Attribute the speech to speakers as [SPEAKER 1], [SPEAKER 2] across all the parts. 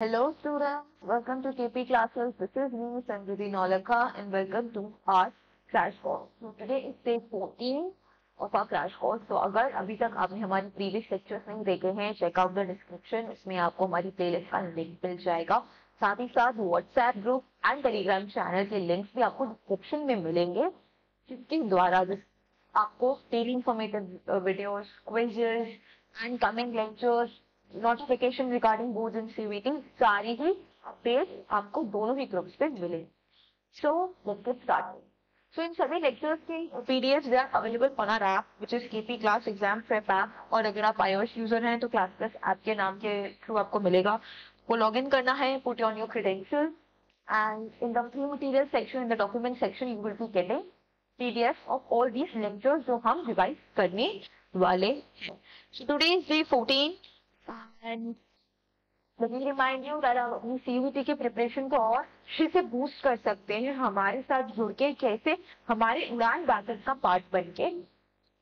[SPEAKER 1] Hello students, welcome to KP classes. This is me Sanjiti Nolaka and welcome to our crash course. So today is day 14 of our crash course. So अगर अभी तक आपने हमारी previous lectures नहीं देखे हैं, check out the description. उसमें आपको हमारी playlist का link मिल जाएगा. साथ ही साथ WhatsApp group and Telegram channel के links भी आपको description में मिलेंगे, जिसके द्वारा आपको daily informative videos, quizzes and coming lectures, notification regarding boards and CVT सारी ही अपडेट आपको दोनों ही ग्रुप्स पे मिले. So let's get started. So इन सभी लेक्चर्स के PDF they are available on our app which is KP class exam prep app. और अगर आप iOS यूजर हैं तो क्लास प्लस ऐप के नाम के थ्रू आपको मिलेगा. वो लॉग इन करना है, put on your credentials and in the free material section, in the document section you will be getting PDF of all these lectures जो हम रिवाइज करने वाले हैं. So today is day 14 and let me remind you that आप अपनी CUET के preparation को और अच्छे से बूस्ट कर सकते हैं हमारे साथ जुड़ के. कैसे? हमारे उड़ान बैचेस का पार्ट बन के.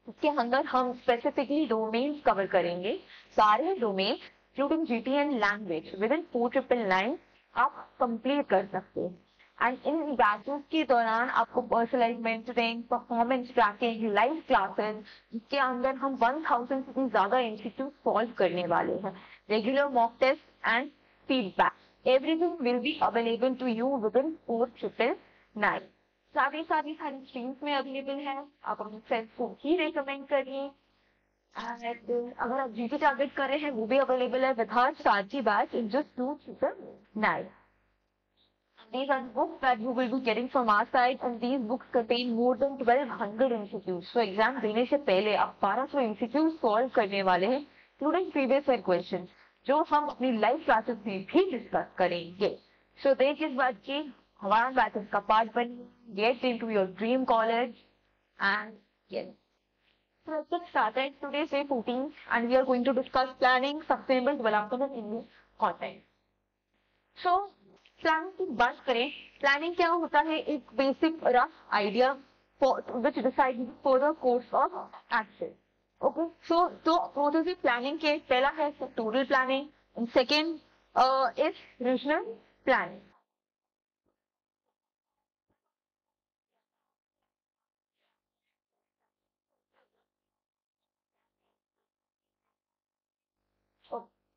[SPEAKER 1] इसके अंदर हम स्पेसिफिकली डोमेन्स कवर करेंगे, सारे domains including GTN language with in 4999 आप कंप्लीट कर सकते हैं. एंड इन बैचेस के दौरान आपको personalised mentoring, performance tracking, live classes, जिसके अंदर हम 1000 से भी ज्यादा एमसीक्यू सॉल्व करने वाले हैं, regular mock test and feedback, everything will be available to you within 4999. सारी स्ट्रीम्स में अवेलेबल है. आप अपने फ्रेंड्स को भी रिकमेंड करिए. एंड अगर आप जीटी टारगेट कर रहे हैं वो भी अवेलेबल है with her Sarathi batch in just 299. These are books that you will be getting from our side and these books contain more than 1200 MCQs. So exam देने से पहले आप 1200 MCQs solve करने वाले हैं, including previous year questions, जो हम अपनी लाइव क्लासेस में भी डिस्कस करेंगे. So देख इस बात की हमारा बैचेस का पार्ट बनिए, get into your dream college and yes. So let's get started. Today is day 14 and we are going to discuss planning, sustainable development and Indian content. So planning की बात करें, प्लानिंग क्या होता है? एक basic rough idea which decide for the course of action. Okay, so दो approaches है planning के. पहला है sectoral planning and second is regional planning.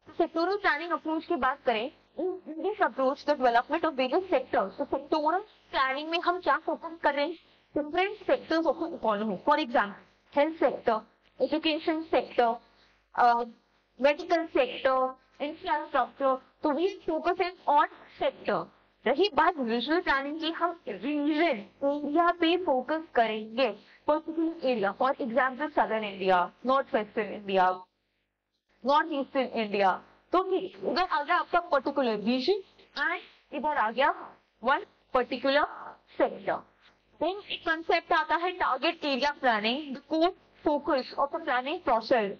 [SPEAKER 1] Sectoral planning approach की बात करें, in this approach the development of various sectors. So sectoral planning में हम क्या फोकस कर रहे हैं? Different sectors of the economy. For example, health sector, education sector, medical sector, infrastructure. तो we focus on sector. रही बात रीजनल प्लानिंग की, हम रीजन एरिया पे फोकस करेंगे. Particular area, for example southern India, north western India, north eastern India. तो इधर आ गया आपका पर्टिकुलर रीजन एंड इधर आ गया वन पर्टिकुलर सेक्टर. देन एक कंसेप्ट आता है target area planning. The core focus of the planning process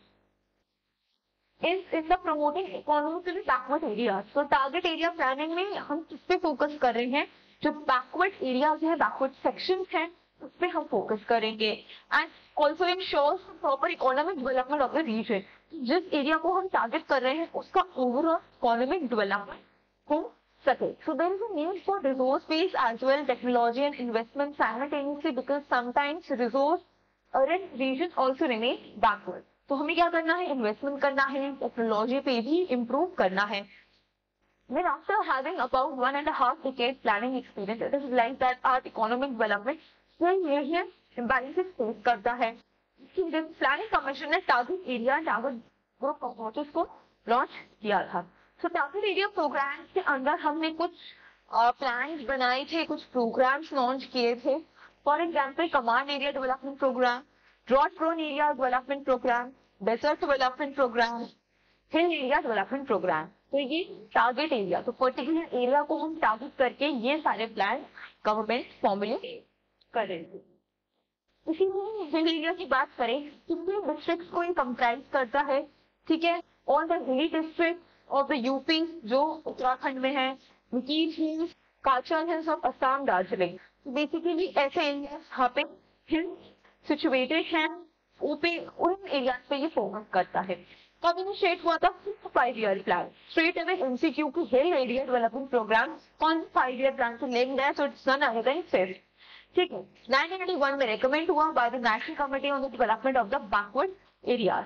[SPEAKER 1] is in the promoting economically backward area. तो टारगेट एरिया प्लानिंग में हम किस पे फोकस कर रहे हैं? जो बैकवर्ड एरियाज है, बैकवर्ड सेक्शंस हैं, उस पे हम फोकस करेंगे. And also ensures proper economic development of the region. जिस एरिया को हम टारगेट कर रहे हैं उसका ओवरऑल इकोनॉमिक डेवलपमेंट हो सके. So there is a need for resource based as well technology and investment simultaneously because sometimes resource arrange region also remain backward. तो हमें क्या करना है? इन्वेस्टमेंट करना है, टेक्नोलॉजी पे भी इम्प्रूव करना है. Then after having about 1.5 decade planning experience, it is like that our economic development still region imbalances face करता है. प्लानिंग कमीशन ने target area target group approaches को लॉन्च किया था. सो टारगेट एरिया प्रोग्राम के अंदर हमने कुछ प्लान्स बनाए थे, कुछ प्रोग्राम्स लॉन्च किए थे. For example command area development programme, drought prone area development programme, desert development programme, hill area development programme. तो ये टारगेट एरिया, तो पर्टिकुलर एरिया को हम टारगेट करके ये सारे प्लान गवर्नमेंट फॉर्मुलेट कर रहे थे. इसी में हिल एरिया की बात करें, कितने डिस्ट्रिक्ट को ये कंप्राइज करता है? ठीक है, all the hilly district of the UP जो उत्तराखंड में है, विकीर हिल्स, काचन hills of Assam, Darjeeling. Basically ऐसे एरिया यहाँ पे हिल सिचुएटेड हैं, उन एरिया पे ये फोकस करता है. कब इनिशिएट हुआ था? 5 year plan. Straight away MCQ की हिल एरिया डेवलपमेंट प्रोग्राम कौन 5 ईयर प्लान से लिंक्ड है? So it's none other than fifth. ठीक है, 1981 में रेकमेंड हुआ by the National committee on the Development of the Backward Areas.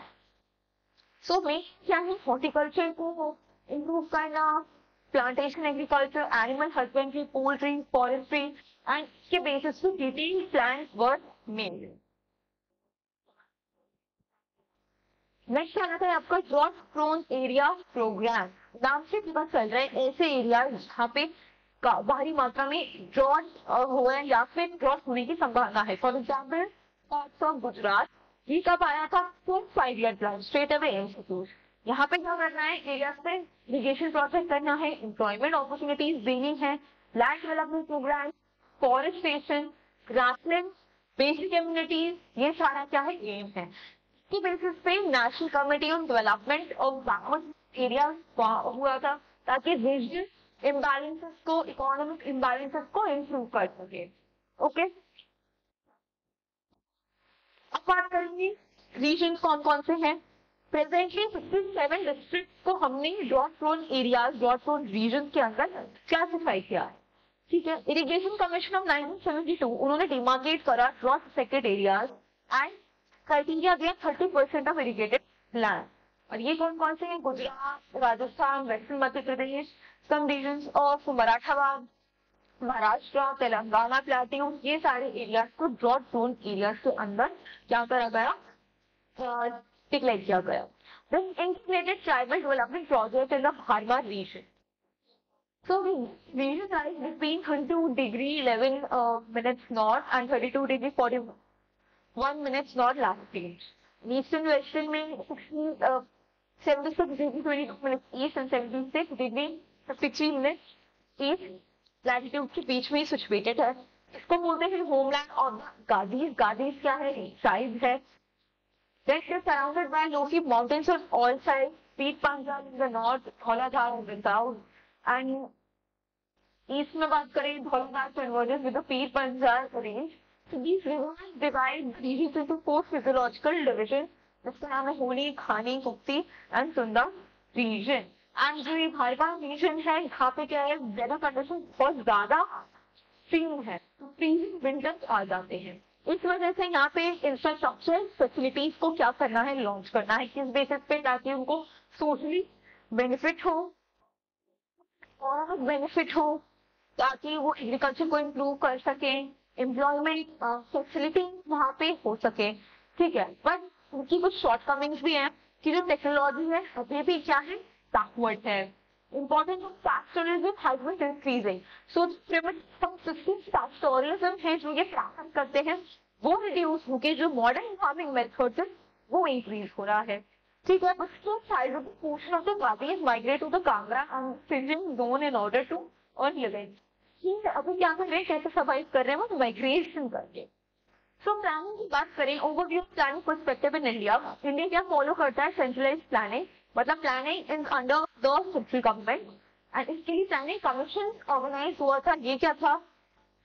[SPEAKER 1] So में क्या है? हॉर्टिकल्चर को इंप्रूव करना, plantation agriculture, animal husbandry, poultry, forestry and के बेसिस पे detail plan were made. Next आना था आपका ड्रॉट प्रोन एरिया प्रोग्राम। नाम से पता चल रहा है ऐसे एरिया जहाँ पे भारी मात्रा में ड्रॉट हो है या फिर ड्रॉट होने की संभावना है। For example parts of Gujarat, ये कब आया था? 5 year plan straight away institute. यहाँ पे क्या करना है? एरियाज पे इरिगेशन प्रोजेक्ट करना है, एम्प्लॉयमेंट अपॉर्चुनिटीज देनी है, land development programme, forestation, grassland, basic communities, ये सारा क्या है? एम है। इसके बेसिस पे national committee on development of backward area हुआ था ताकि रीजनल इम्बैलेंसेस को, इकोनॉमिक इम्बैलेंसेस को इंप्रूव कर सके। ओके, अब बात करेंगे रीजन कौन कौन से हैं। प्रेजेंटली 57 डिस्ट्रिक्ट को हमने drought prone areas, drought prone region के अंदर क्लासिफाई किया है। ठीक है, इरिगेशन कमीशन ऑफ 1972 उन्होंने डिमार्केट करा drought affected areas and criteria दिया 30% ऑफ इरिगेटेड लैंड। और ये कौन कौन से हैं? Gujarat, Rajasthan, western Madhya Pradesh, some regions of Marathwada, Maharashtra, Telangana, plateau, ये सारे एरियाज को ड्रॉट प्रोन एरियाज के अंदर क्या करा गया? डिक्लेयर किया गया। This integrated tribal development project in the Bharma region. So the region lies between 32°11' north and 32°41' north latitude. Eastern western में 76°22' east and 76°53' east latitude के बीच में सिचुएटेड है। इसको बोलते हैं होमलैंड ऑफ गादीज। गादीज क्या है? ट्राइब है। Then it is surrounded by lofty mountains on all sides. Peak Panjal in the north, Dhauladhar in the south, and east में बात करें Dhauladhar converges with the Peak Panjal range. So these rivers divide the regions into 4 physiological divisions. जिसका नाम है होली, खानी, कुप्ती and सुंदर region. And जो ये भालपा region है, यहाँ पे क्या है? weather conditions बहुत ज्यादा extreme है, तो freezing winters आ जाते हैं। इस वजह से यहाँ पे इंफ्रास्ट्रक्चर फैसिलिटीज को क्या करना है? लॉन्च करना है। किस बेसिस पे? ताकि उनको सोशली बेनिफिट हो और बेनिफिट हो, ताकि वो एग्रीकल्चर को इम्प्रूव कर सके, एम्प्लॉयमेंट फैसिलिटी वहाँ पे हो सके। ठीक है, बट उनकी कुछ शॉर्टकमिंग्स भी हैं कि जो टेक्नोलॉजी है अभी भी क्या है? बैकवर्ड है। Importance of pastoralism has been increasing. So some systems pastoralism है जो ये प्रैक्टिस करते हैं वो रिड्यूस होके जो मॉडर्न फार्मिंग मेथड्स है वो इंक्रीज हो रहा है। ठीक है, उसके side of the portion of the Gaddis migrate to the Kangra and सिंजिंग zone in order to earn living. ठीक है, अभी क्या कर रहे हैं? कैसे सर्वाइव कर रहे हैं? वो माइग्रेशन करके। सो प्लानिंग की बात करें, overview of planning perspective in India. India क्या फॉलो करता है? सेंट्रलाइज्ड प्लानिंग, मतलब planning in under the central government. And इसके लिए प्लानिंग कमीशन ऑर्गेनाइज हुआ था। ये क्या था?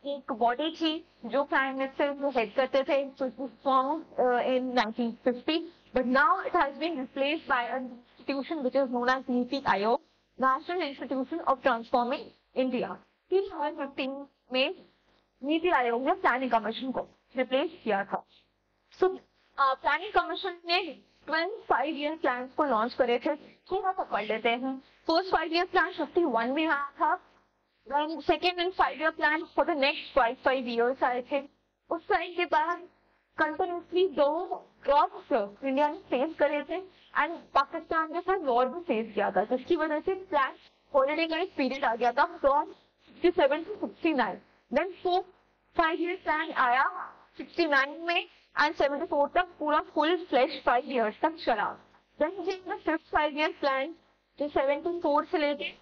[SPEAKER 1] एक बॉडी थी जो प्राइम मिनिस्टर को हेड करते थे, in 1950, but now it has been replaced by an institution which is known as NITI Aayog, National Institution of Transforming India। 2015 में नीति आयोग ने प्लानिंग कमीशन को रिप्लेस किया था। सो प्लानिंग कमीशन ने 5 ईयर प्लान को लॉन्च करे थे। थोड़ा सा पढ़ लेते हैं। फर्स्ट 5 ईयर प्लान 51 में आया था। Second and 5 year plan for the next 5 years आए थे। उस टाइम के बाद कंटिन्यूसली 2 ड्रॉप्स इंडिया ने फेस करे थे एंड पाकिस्तान के साथ वॉर भी फेस किया था, जिसकी वजह से प्लान हॉलिडे का एक पीरियड आ गया था from 67 to 69। Then 5 year plan आया 69 में एंड 74 तक पूरा फुल फ्लैश 5 ईयर्स तक चला। देन फिफ्थ 5 ईयर प्लान जो 74 से लेके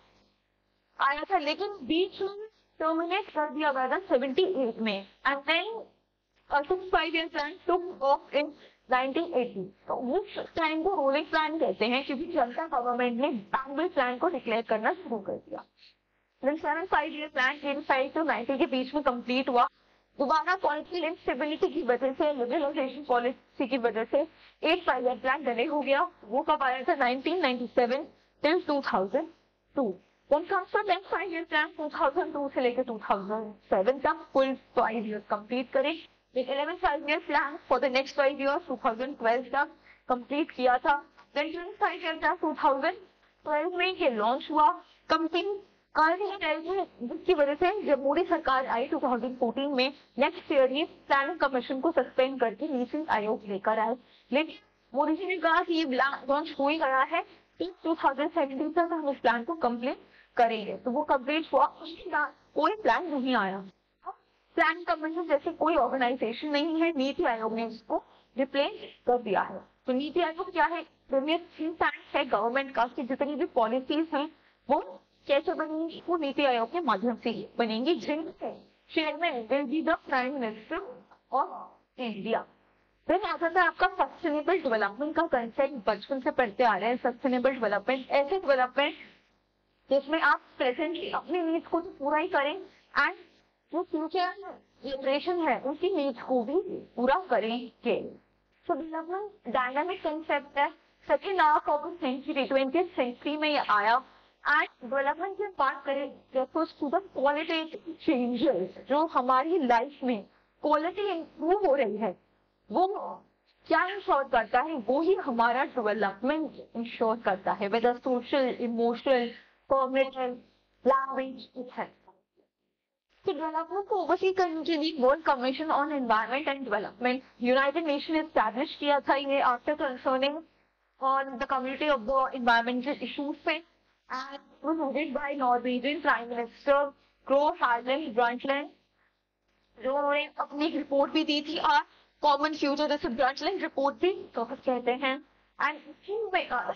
[SPEAKER 1] आया था, लेकिन बीच में टर्मिनेट कर दिया गया था 78 में। And then 5 year plan took off in 1980। तो उस टाइम को रोलिंग प्लान कहते हैं क्योंकि जनता गवर्नमेंट ने एनुअल प्लान को डिक्लेयर करना शुरू कर दिया। देन 5 ईयर प्लान 85 to 90 के बीच में कंप्लीट हुआ। दोबारा पॉलिसी इंस्टेबिलिटी की वजह से, लिबरलाइजेशन पॉलिसी की वजह से एक 5 ईयर प्लान डिले हो गया। वो कब आया था? 1997 till 2002। Then comes the next 5 year plan 2002 से लेकर 2007 तक full 5 years complete करें। Then 11 5 year plan for the next 5 years 2012 तक complete किया था। Then 25 year plan 2012 में ये लॉन्च हुआ। कंपनी जिसकी वजह से जब मोदी सरकार आई 2014 में, नेक्स्ट ईयर ही प्लानिंग कमीशन को सस्पेंड करके नीति आयोग लेकर आए। लेकिन मोदी जी ने कहा कि ये लॉन्च हो ही गया है, 2017 तक हम इस प्लान को कंप्लीट करेंगे। तो वो कंप्लीट हुआ, उसके बाद कोई प्लान नहीं आया। प्लान कमीशन जैसे कोई ऑर्गेनाइजेशन नहीं है, नीति आयोग ने इसको रिप्लेस कर दिया है। तो नीति आयोग क्या है? प्रीमियर थिंक टैंक है गवर्नमेंट का, कि जितनी भी पॉलिसीज हैं वो कैसे बनेंगी, वो नीति आयोग के माध्यम से बनेंगी, जिनके chairman will be the prime minister of India. फिर आता था आपका सस्टेनेबल डेवलपमेंट का कंसेप्ट, बचपन से पढ़ते आ रहे हैं। सस्टेनेबल डेवलपमेंट ऐसे डेवलपमेंट जिसमें आप प्रेजेंटली अपनी नीड्स को तो पूरा ही करें एंड जो फ्यूचर जनरेशन है उनकी नीड्स को भी पूरा करेंगे। सो डेवलपमेंट डायनामिक कंसेप्ट है, second half of the century 20th century में ये आया। एंड डेवलपमेंट की बात करें refers to the qualitative changes, जो हमारी लाइफ में क्वालिटी इंप्रूव हो रही है, वो क्या इंश्योर करता है? वो ही हमारा डेवलपमेंट इंश्योर करता है, whether social, emotional, cognitive, language, etc. तो डेवलपमेंट को ओवरसी करने के लिए world commission on environment and development United Nation ने एस्टैब्लिश किया था। ये after concerning on the community of the environmental issues पे, and was headed by Norwegian Prime Minister Gro Harlem Brundtland, जो उन्होंने अपनी रिपोर्ट भी दी थी और कॉमन फ्यूचर जैसे ब्रंटलैंड रिपोर्ट भी कहते हैं। एंड इसी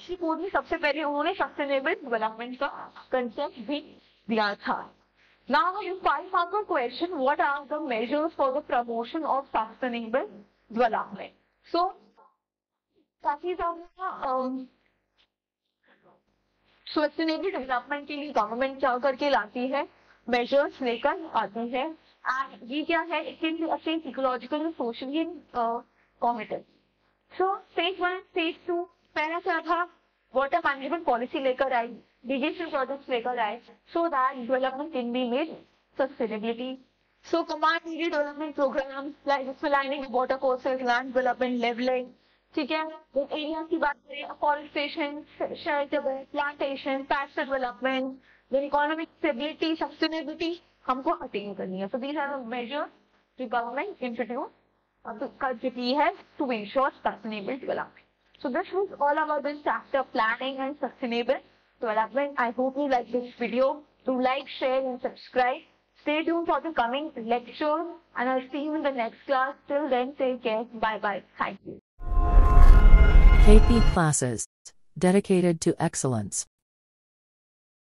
[SPEAKER 1] रिपोर्ट में सबसे पहले उन्होंने सस्टेनेबल डेवलपमेंट का कंसेप्ट भी दिया था। Now you find out the question, what are the measures for the promotion of sustainable development? So काफी ज्यादा सस्टेनेबल डेवलपमेंट के लिए गवर्नमेंट क्या करके लाती है? मेजर्स लेकर आती है। एंड ये क्या है? It can be assessed ecological and socially and cognitive. So stage 1 stage 2 पहला क्या था? वाटर मैनेजमेंट पॉलिसी लेकर आई, डिजिटल प्रोजेक्ट्स लेकर आए, so that development can be made sustainability. So command needed development programme like lining water courses, land development, levelling, ठीक है। Area की बात करें, afforestation, plantation, pasture development, then economic stability, sustainability हमको attain करनी है। So these are the measures the government introduce कर चुकी है to ensure sustainable development. So this was all about this chapter, planning and sustainable development. I hope you like this video. Do like, share and subscribe. Stay tuned for the coming lecture and I'll see you in the next class. Till then, take care. Bye bye. Thank you.
[SPEAKER 2] KP Classes. Dedicated to excellence.